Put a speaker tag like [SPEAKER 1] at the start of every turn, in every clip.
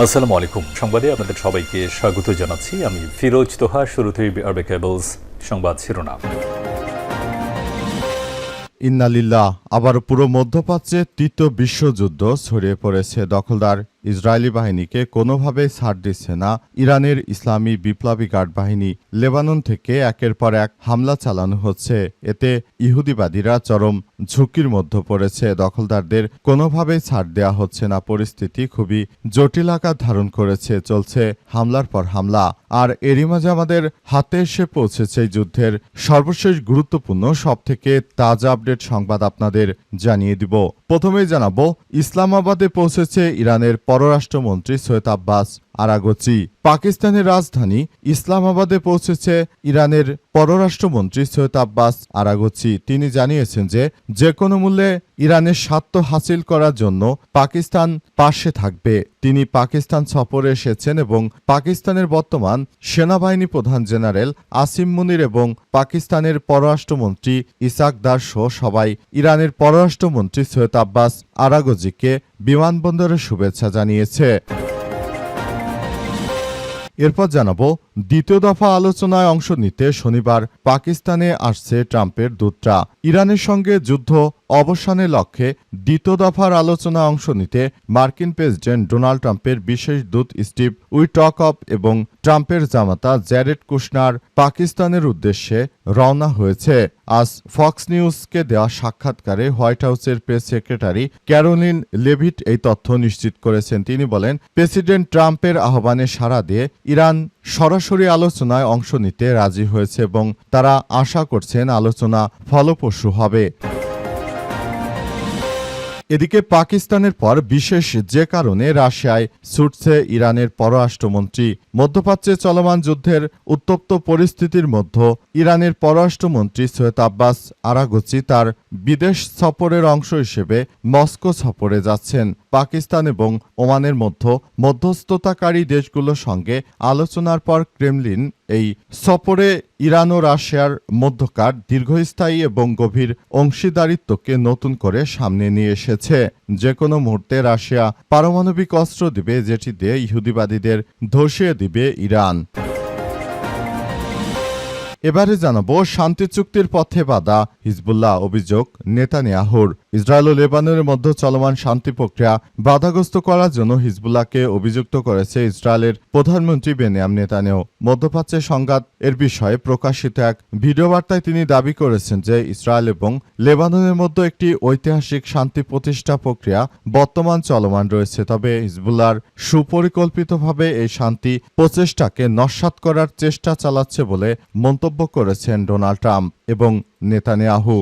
[SPEAKER 1] আসসালামু আলাইকুম। সংবাদে আপনাদের সবাইকে স্বাগত জানাচ্ছি। আমি ফিরোজ তোহা। শুরুতেই আরবে কেবলস সংবাদ শিরোনাম।
[SPEAKER 2] ইন্নালিল্লাহ। আবার পুরো মধ্যপ্রাচ্যে তৃতীয় বিশ্বযুদ্ধ ছড়িয়ে পড়েছে। দখলদার ইসরায়েলি বাহিনীকে কোনোভাবেই ছাড় দিচ্ছে না ইরানের ইসলামী বিপ্লবী গার্ড বাহিনী। লেবানন থেকে একের পর এক হামলা চালানো হচ্ছে। এতে ইহুদিবাদীরা চরম ঝুঁকির মধ্যে পড়েছে। দখলদারদের কোনোভাবেই ছাড় দেওয়া হচ্ছে না। পরিস্থিতি খুবই জটিল আকার ধারণ করেছে। চলছে হামলার পর হামলা। আর এরই মাঝে আমাদের হাতে এসে পৌঁছেছে এই যুদ্ধের সর্বশেষ গুরুত্বপূর্ণ সবথেকে তাজা আপডেট সংবাদ আপনাদের জানিয়ে দিব। প্রথমেই জানাবো, ইসলামাবাদে পৌঁছেছে ইরানের পররাষ্ট্রমন্ত্রী সৈয়দ আব্বাস আরাগচি। পাকিস্তানের রাজধানী ইসলামাবাদে পৌঁছেছে ইরানের পররাষ্ট্রমন্ত্রী সৈয়দ আব্বাস আরাগচি। তিনি জানিয়েছেন যে কোনো মূল্যে ইরানের স্বার্থ হাসিল করার জন্য পাকিস্তান পাশে থাকবে। তিনি পাকিস্তান সফরে এসেছেন এবং পাকিস্তানের বর্তমান সেনাবাহিনী প্রধান জেনারেল আসিম মুনির এবং পাকিস্তানের পররাষ্ট্রমন্ত্রী ইসাক দার সহ সবাই ইরানের পররাষ্ট্রমন্ত্রী সৈয়দ আব্বাস আরাগচিকে বিমানবন্দরে শুভেচ্ছা জানিয়েছে। এরপর জানাবো, দ্বিতীয় দফা আলোচনায় অংশ নিতে শনিবার পাকিস্তানে আসছে ট্রাম্পের দূতরা। ইরানের সঙ্গে যুদ্ধ অবসানের লক্ষ্যে দ্বিতীয় দফার আলোচনায় অংশ নিতে মার্কিন প্রেসিডেন্ট ডোনাল্ড ট্রাম্পের বিশেষ দূত স্টিভ উইটকফ এবং ট্রাম্পের জামাতা জ্যারেড কুশনার পাকিস্তানের উদ্দেশ্যে রওনা হয়েছে। আজ ফক্স নিউজকে দেওয়া সাক্ষাৎকারে হোয়াইট হাউসের প্রেস সেক্রেটারি ক্যারোলিন লেভিট এই তথ্য নিশ্চিত করেছেন। তিনি বলেন, প্রেসিডেন্ট ট্রাম্পের আহ্বানে সাড়া দিয়ে ইরান সরাসরি আলোচনায় অংশ নিতে রাজি হয়েছে এবং তারা আশা করছেন আলোচনা ফলপ্রসূ হবে। এদিকে পাকিস্তানের পর বিশেষ যে কারণে রাশিয়ায় ছুটছে ইরানের পররাষ্ট্রমন্ত্রী। মধ্যপ্রাচ্যে চলমান যুদ্ধের উত্তপ্ত পরিস্থিতির মধ্যে ইরানের পররাষ্ট্রমন্ত্রী সৈয়দ আব্বাস আরাগচি তার বিদেশ সফরের অংশ হিসেবে মস্কো সফরে যাচ্ছেন। পাকিস্তান এবং ওমানের মধ্যস্থতাকারী দেশগুলোর সঙ্গে আলোচনার পর ক্রেমলিন এই সফরে ইরান ও রাশিয়ার মধ্যকার দীর্ঘস্থায়ী এবং গভীর অংশীদারিত্বকে নতুন করে সামনে নিয়ে এসেছে। যে কোনো মুহূর্তে রাশিয়া পারমাণবিক অস্ত্র দিবে, যেটি দিয়ে ইহুদিবাদীদের ধসিয়ে দিবে ইরান। এবারে জানাবো, শান্তি চুক্তির পথে বাধা হিজবুল্লাহ অভিযোগ নেতানিয়াহুর। ইসরায়েল ও লেবাননের মধ্যে চলমান শান্তি প্রক্রিয়া বাধাগ্রস্ত করার জন্য হিজবুল্লাহকে অভিযুক্ত করেছে ইসরায়েলের প্রধানমন্ত্রী বেনিয়ামিন নেতানিয়াহু। মধ্যপ্রাচ্যের সংঘাত এর বিষয়ে প্রকাশিত এক ভিডিও বার্তায় তিনি দাবি করেছেন যে ইসরায়েল এবং লেবাননের মধ্যে একটি ঐতিহাসিক শান্তি প্রতিষ্ঠা প্রক্রিয়া বর্তমান চলমান রয়েছে। তবে হিজবুল্লাহর সুপরিকল্পিতভাবে এই শান্তি প্রচেষ্টাকে নস্যাৎ করার চেষ্টা চালাচ্ছে বলে মন্তব্য করেছেন ডোনাল্ড ট্রাম্প এবং নেতানিয়াহু।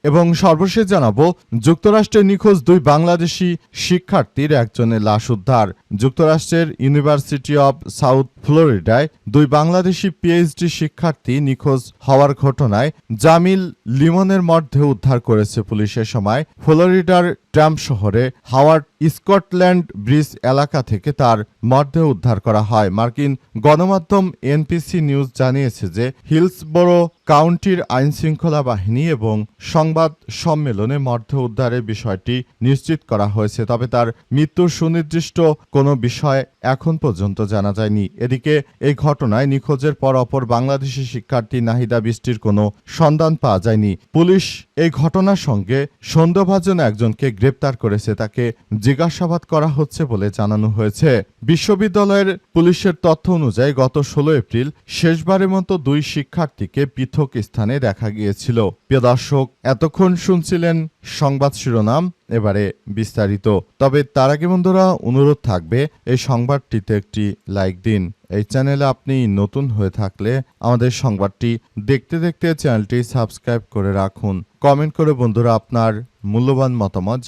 [SPEAKER 2] এবং সর্বশেষ জানাবো, যুক্তরাষ্ট্রের নিখোঁজ দুই বাংলাদেশি শিক্ষার্থীর একজনের লাশ উদ্ধার। যুক্তরাষ্ট্রের ইউনিভার্সিটি অব সাউথ ফ্লোরিডায় দুই বাংলাদেশি পিএইচডি শিক্ষার্থী নিখোঁজ হওয়ার ঘটনায় জামিল লিমনের মরদেহ উদ্ধার করেছে পুলিশের সময় ফ্লোরিডার ট্রাম্প শহরে হাওয়ার্ড স্কটল্যান্ড ব্রিজ এলাকা থেকে তার মরদেহ উদ্ধার করা হয়। মার্কিন গণমাধ্যম এনপিসি নিউজ জানিয়েছে যে হিলসবোরো কাউন্টির আইনশৃঙ্খলা বাহিনী এবং সংবাদ সম্মেলনে মরদেহ উদ্ধারের বিষয়টি নিশ্চিত করা হয়েছে। তবে তার মৃত্যুর সুনির্দিষ্ট কোনো বিষয় এখন পর্যন্ত জানা যায়নি। এদিকে এই ঘটনায় নিখোঁজের পর অপর বাংলাদেশি শিক্ষার্থী নাহিদা বৃষ্টির কোনো সন্ধান পাওয়া যায়নি। পুলিশ এই ঘটনার সঙ্গে সন্দেহভাজন একজনকে গ্রেপ্তার করেছে। তাকে জিজ্ঞাসাবাদ করা হচ্ছে বলে জানানো হয়েছে। বিশ্ববিদ্যালয়ের পুলিশের তথ্য অনুযায়ী গত 16 এপ্রিল শেষবারের মতো দুই শিক্ষার্থীকে পৃথক স্থানে দেখা গিয়েছিল। প্রিয় দর্শক, এতক্ষণ শুনছিলেন সংবাদ শিরোনাম, এবারে বিস্তারিত। তবে তার আগে বন্ধুরা অনুরোধ থাকবে, এই সংবাদটিতে একটি লাইক দিন। এই চ্যানেলে আপনি নতুন হয়ে থাকলে আমাদের সংবাদটি দেখতে দেখতে চ্যানেলটি সাবস্ক্রাইব করে রাখুন। কমেন্ট করে বন্ধুরা আপনার মূল্যবান মতামত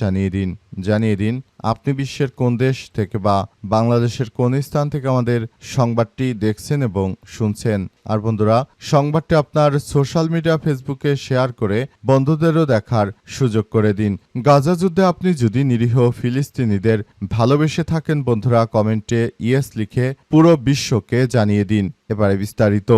[SPEAKER 2] জানিয়ে দিন আপনি বিশ্বের কোন দেশ থেকে বা বাংলাদেশের কোন স্থান থেকে আমাদের সংবাদটি দেখছেন এবং শুনছেন। আর বন্ধুরা, সংবাদটি আপনার সোশ্যাল মিডিয়া ফেসবুকে শেয়ার করে বন্ধুদেরও দেখার সুযোগ করে দিন। গাজা যুদ্ধে আপনি যদি নিরীহ ফিলিস্তিনিদের ভালোবেসে থাকেন বন্ধুরা, কমেন্টে ইয়েস লিখে পুরো বিশ্বকে জানিয়ে দিন। এবারে বিস্তারিত।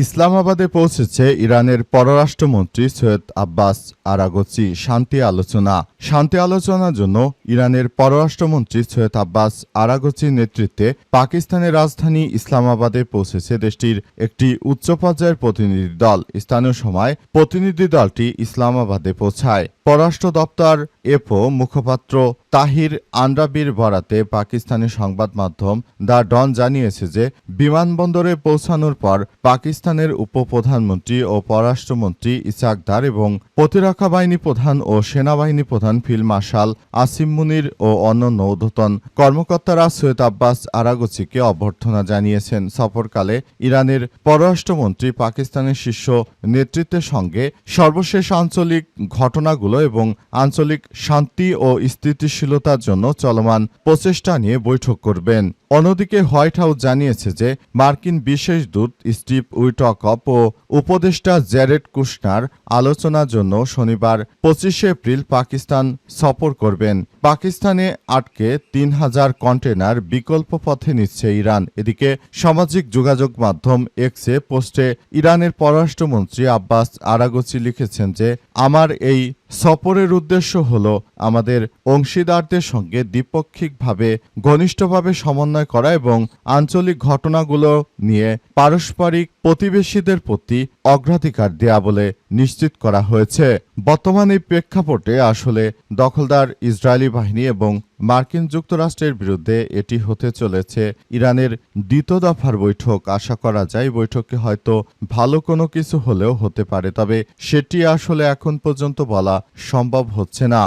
[SPEAKER 2] ইসলামাবাদে পৌঁছেছে ইরানের পররাষ্ট্রমন্ত্রী সৈয়দ আব্বাস আরাগচি। শান্তি আলোচনা। শান্তি আলোচনার জন্য ইরানের পররাষ্ট্রমন্ত্রী সৈয়দ আব্বাস আরাগচির নেতৃত্বে পাকিস্তানের রাজধানী ইসলামাবাদে পৌঁছেছে দেশটির একটি উচ্চ পর্যায়ের প্রতিনিধি দল। স্থানীয় সময় প্রতিনিধি দলটি ইসলামাবাদে পৌঁছায়। পররাষ্ট্র দপ্তর এফও মুখপাত্র তাহির আন্ডাবির বরাতে পাকিস্তানি সংবাদ মাধ্যম দ্য ডন জানিয়েছে যে বিমানবন্দরে পৌঁছানোর পর পাকিস্তানের উপপ্রধানমন্ত্রী ও পররাষ্ট্রমন্ত্রী ইসাক দার এবং প্রতিরক্ষা বাহিনী প্রধান ও সেনাবাহিনী প্রধান ফিল্ড মার্শাল আসিম মুনির ও অন্যান্য ঊর্ধ্বতন কর্মকর্তারা সৈয়দ আব্বাস আরাগচিকে অভ্যর্থনা জানিয়েছেন। সফরকালে ইরানের পররাষ্ট্রমন্ত্রী পাকিস্তানের শীর্ষ নেতৃত্বের সঙ্গে সর্বশেষ আঞ্চলিক ঘটনাগুলো এবং আঞ্চলিক শান্তি ও স্থিতিশীলতার জন্য চলমান প্রচেষ্টা নিয়ে বৈঠক করবেন। অন্যদিকে হোয়াইট হাউস জানিয়েছে যে মার্কিন বিশেষ দূত স্টিভ উইটকপ ও উপদেষ্টা জ্যারেড কুশনার আলোচনার জন্য শনিবার 25 এপ্রিল পাকিস্তান সফর করবেন। পাকিস্তানে আটকে 3000 কন্টেনার বিকল্প পথে নিচ্ছে ইরান। এদিকে সামাজিক যোগাযোগ মাধ্যম এক্সে পোস্টে ইরানের পররাষ্ট্রমন্ত্রী আব্বাস আরাগচি লিখেছেন যে আমার এই সফরের উদ্দেশ্য হল আমাদের অংশীদারদের সঙ্গে দ্বিপাক্ষিকভাবে ঘনিষ্ঠভাবে সমন্বয় করা এবং আঞ্চলিক ঘটনাগুলো নিয়ে পারস্পরিক প্রতিবেশীদের প্রতি অগ্রাধিকার দেয়া বলে নিশ্চিত করা হয়েছে। বর্তমান এই প্রেক্ষাপটে আসলে দখলদার ইসরায়েলি বাহিনী এবং মার্কিন যুক্তরাষ্ট্রের বিরুদ্ধে এটি হতে চলেছে ইরানের দ্বিতীয় দফার বৈঠক। আশা করা যায় বৈঠকে হয়তো ভালো কোনো কিছু হলেও হতে পারে, তবে সেটি আসলে এখন পর্যন্ত বলা সম্ভব হচ্ছে না।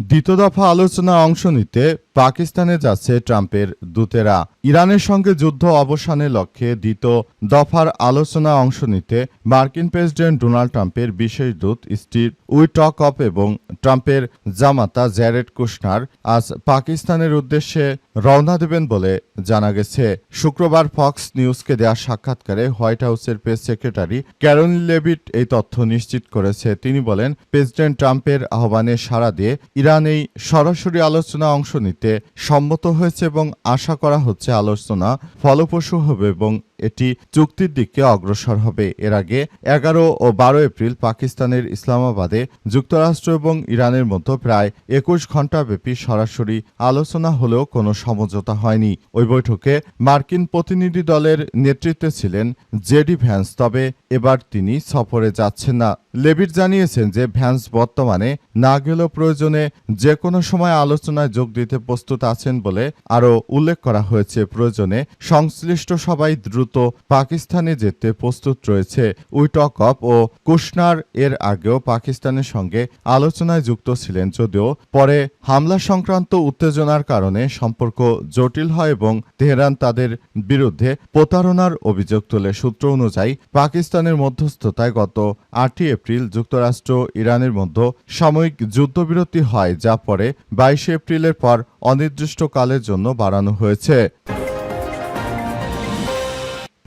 [SPEAKER 2] দ্বিতীয় দফা আলোচনা অংশ নিতে পাকিস্তানে যাচ্ছে ট্রাম্পের দূতেরা। ইরানের সঙ্গে যুদ্ধ অবসানের লক্ষ্যে দ্বিতীয় দফার আলোচনা অংশ নিতে মার্কিন প্রেসিডেন্ট ডোনাল্ড ট্রাম্পের বিশেষ দূত স্টিভ উইটকপ এবং ট্রাম্পের জামাতা জ্যারেড কুশনার আজ পাকিস্তানের উদ্দেশ্যে রওনা দেবেন বলে জানা গেছে। শুক্রবার ফক্স নিউজকে দেওয়া সাক্ষাৎকারে হোয়াইট হাউসের প্রেস সেক্রেটারি ক্যারোলিন লেভিট এই তথ্য নিশ্চিত করেছে। তিনি বলেন, প্রেসিডেন্ট ট্রাম্পের আহ্বানে সাড়া দিয়ে ইরান এই সরাসরি আলোচনা অংশ নিতে সম্মত হয়েছে এবং আশা করা হচ্ছে আলোচনা ফলপ্রসূ হবে এবং এটি চুক্তির দিকে অগ্রসর হবে। এর আগে 11 ও 12 এপ্রিল পাকিস্তানের ইসলামাবাদে যুক্তরাষ্ট্র এবং ইরানের মধ্যে প্রায় 21 ঘণ্টাব্যাপী সরাসরি আলোচনা হলেও কোনো সমঝোতা হয়নি। ওই বৈঠকে মার্কিন প্রতিনিধি দলের নেতৃত্বে ছিলেন জেডি ভ্যান্স, তবে এবার তিনি সফরে যাচ্ছেন না। লেভিট জানিয়েছেন যে ভ্যান্স বর্তমানে না গেলেও প্রয়োজনে যে কোনো সময় আলোচনায় যোগ দিতে প্রস্তুত আছেন বলে আরও উল্লেখ করা হয়েছে। প্রয়োজনে সংশ্লিষ্ট সবাই দ্রুত পাকিস্তানে যেতে প্রস্তুত রয়েছে। উইটকপ ও কুশনার এর আগেও পাকিস্তানের সঙ্গে আলোচনায় যুক্ত ছিলেন, যদিও পরে হামলা সংক্রান্ত উত্তেজনার কারণে সম্পর্ক জটিল হয় এবং তেহরান তাদের বিরুদ্ধে প্রতারণার অভিযোগ তোলে। সূত্র অনুযায়ী পাকিস্তানের মধ্যস্থতায় গত 8 এপ্রিল যুক্তরাষ্ট্র ইরানের মধ্যে সাময়িক যুদ্ধবিরতি হয়, যা পরে 22 এপ্রিলের পর অনির্দিষ্টকালের জন্য বাড়ানো হয়েছে।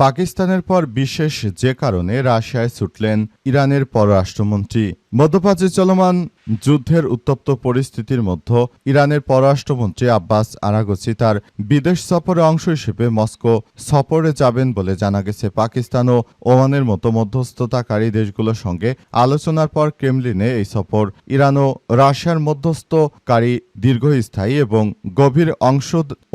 [SPEAKER 2] পাকিস্তানের পর বিশেষ যে কারণে রাশিয়ায় ছুটলেন ইরানের পররাষ্ট্রমন্ত্রী। মধ্যপ্রাচ্যে চলমান যুদ্ধের উত্তপ্ত পরিস্থিতির মধ্যে ইরানের পররাষ্ট্রমন্ত্রী আব্বাস আরাগচি তার বিদেশ সফরের অংশ হিসেবে মস্কো সফরে যাবেন বলে জানা গেছে। পাকিস্তান ও ওমানের মতো মধ্যস্থতাকারী দেশগুলোর সঙ্গে আলোচনার পর ক্রেমলিনে এই সফর ইরান ও রাশিয়ার মধ্যস্থকারী দীর্ঘস্থায়ী এবং গভীর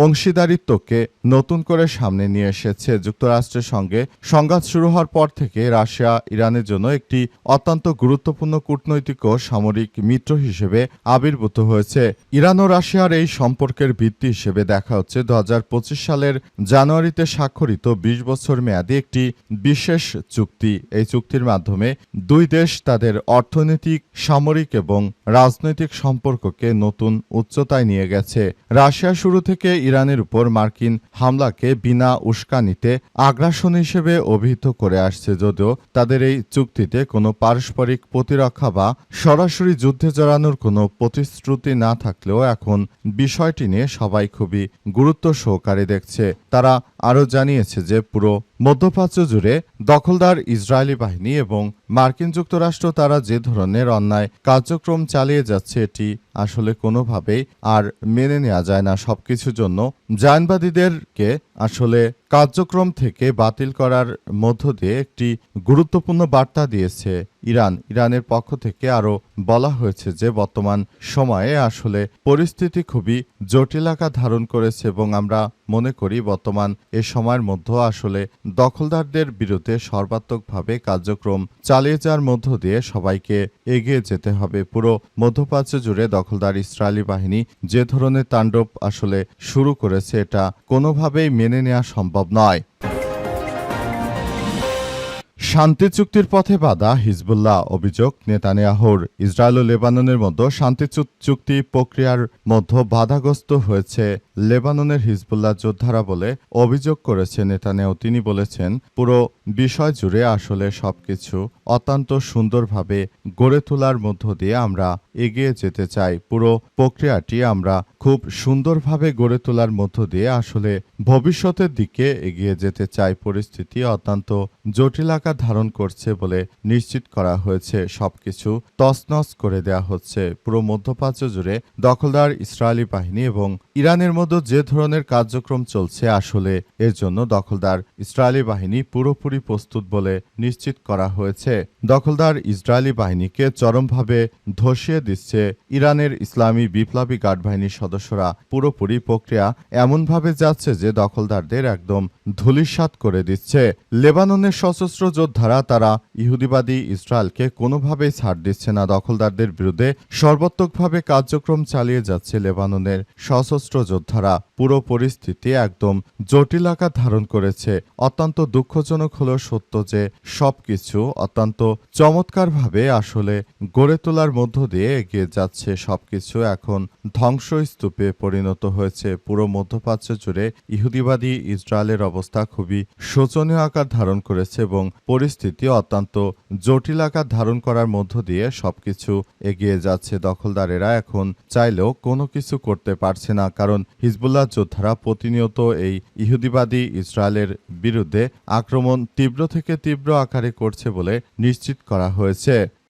[SPEAKER 2] অংশীদারিত্বকে নতুন করে সামনে নিয়ে এসেছে। যুক্তরাষ্ট্রের সঙ্গে সংঘাত শুরু হওয়ার পর থেকে রাশিয়া ইরানের জন্য একটি অত্যন্ত গুরুত্বপূর্ণ কূটনৈতিক ও সামরিক মিত্র হিসেবে আবির্ভূত হয়েছে। ইরান ও রাশিয়ার এই সম্পর্কের ভিত্তি হিসেবে দেখা হচ্ছে 2025 সালের জানুয়ারিতে স্বাক্ষরিত 20 বছর মেয়াদী একটি বিশেষ চুক্তি। এই চুক্তির মাধ্যমে দুই দেশ তাদের অর্থনৈতিক, সামরিক এবং রাজনৈতিক সম্পর্ককে নতুন উচ্চতায় নিয়ে গেছে। রাশিয়া শুরু থেকে ইরানের উপর মার্কিন হামলাকে বিনা উস্কানিতে আগ্রাসন হিসেবে অভিহিত করে আসছে, যদিও তাদের এই চুক্তিতে কোনো পারস্পরিক প্রতিরক্ষা বা সরাসরি যুদ্ধে জড়ানোর কোনো প্রতিশ্রুতি না থাকলেও এখন বিষয়টি নিয়ে সবাই খুবই গুরুত্ব সহকারে দেখছে। তারা আরও জানিয়েছে যে পুরো মধ্যপ্রাচ্য জুড়ে দখলদার ইসরায়েলি বাহিনী এবং মার্কিন যুক্তরাষ্ট্র তারা যে ধরনের অন্যায় কার্যক্রম চালিয়ে যাচ্ছে এটি আসলে কোনোভাবেই আর মেনে নেওয়া যায় না। সবকিছুর জন্য জায়নবাদীদেরকে আসলে কার্যক্রম থেকে বাতিল করার মধ্য দিয়ে একটি গুরুত্বপূর্ণ বার্তা দিয়েছে ইরানের পক্ষ থেকে আরও বলা হয়েছে যে বর্তমান সময়ে আসলে পরিস্থিতি খুবই জটিল আকার ধারণ করেছে এবং আমরা মনে করি বর্তমান এ সময়ের মধ্যে আসলে দখলদারদের বিরুদ্ধে সর্বাত্মকভাবে কার্যক্রম চালিয়ে যাওয়ার মধ্য দিয়ে সবাইকে এগিয়ে যেতে হবে। পুরো মধ্যপ্রাচ্য জুড়ে দখলদার ইসরায়েলি বাহিনী যে ধরনের তাণ্ডব আসলে শুরু করেছে এটা কোনোভাবেই মেনে নেওয়া সম্ভব নয়। শান্তি চুক্তির পথে বাধা হিজবুল্লাহ অভিযোগ নেতানিয়াহুর। ইসরায়েল ও লেবাননের মধ্যে শান্তি চুক্তি প্রক্রিয়ার মধ্যে বাধাগ্রস্ত হয়েছে লেবাননের হিজবুল্লাহ যোদ্ধারা বলে অভিযোগ করেছে নেতানিয়াহু। তিনি বলেছেন, পুরো বিষয় জুড়ে আসলে সবকিছু অত্যন্ত সুন্দরভাবে গড়ে তোলার মধ্য দিয়ে আমরা এগিয়ে যেতে চাই। পুরো প্রক্রিয়াটি আমরা খুব সুন্দরভাবে গড়ে তোলার মধ্য দিয়ে আসলে ভবিষ্যতের দিকে এগিয়ে যেতে চাই। পরিস্থিতি অত্যন্ত জটিল আকার ধারণ করছে বলে নিশ্চিত করা হয়েছে। সবকিছু তছনছ করে দেওয়া হচ্ছে। পুরো মধ্যপ্রাচ্য জুড়ে দখলদার ইসরায়েলি বাহিনী এবং ইরানের মধ্যে যে ধরনের কার্যক্রম চলছে আসলে এর জন্য দখলদার ইসরায়েলি বাহিনী পুরোপুরি প্রস্তুত বলে নিশ্চিত করা হয়েছে। দখলদার ইসরায়েলি বাহিনীকে চরমভাবে ধসিয়ে দিচ্ছে ইরানের ইসলামী বিপ্লবী গার্ড বাহিনীর সদস্যরা। পুরোপুরি প্রক্রিয়া এমনভাবে যাচ্ছে যে দখলদারদের একদম ধূলিসাৎ করে দিচ্ছে। লেবাননের সশস্ত্র যোদ্ধারা তারা ইহুদিবাদী ইসরায়েলকে কোনোভাবেই ছাড় দিচ্ছে না। দখলদারদের বিরুদ্ধে সর্বাত্মকভাবে কার্যক্রম চালিয়ে যাচ্ছে লেবাননের সশস্ত্র যোদ্ধারা। পুরো পরিস্থিতি একদম জটিল আকার ধারণ করেছে। অত্যন্ত দুঃখজনক হলেও সত্য যে সবকিছু অত্যন্ত চমৎকারভাবে আসলে গড়ে তোলার মধ্য দিয়ে এগিয়ে যাচ্ছে। সবকিছু এখন ধ্বংসস্তূপে পরিণত হয়েছে। পুরো মধ্যপ্রাচ্য জুড়ে ইহুদিবাদী ইসরায়েলের অবস্থা খুবই শোচনীয় আকার ধারণ করেছে এবং পরিস্থিতি অত্যন্ত জটিল আকার ধারণ করার মধ্য দিয়ে সবকিছু এগিয়ে যাচ্ছে। দখলদারেরা এখন চাইলেও কোনো কিছু করতে পারছে না, কারণ হিজবুল্লাহ যোদ্ধারা প্রতিনিয়ত এই ইহুদিবাদী ইসরায়েলের বিরুদ্ধে আক্রমণ তীব্র থেকে তীব্র আকারে করছে বলে নিশ্চিত করা হয়েছে।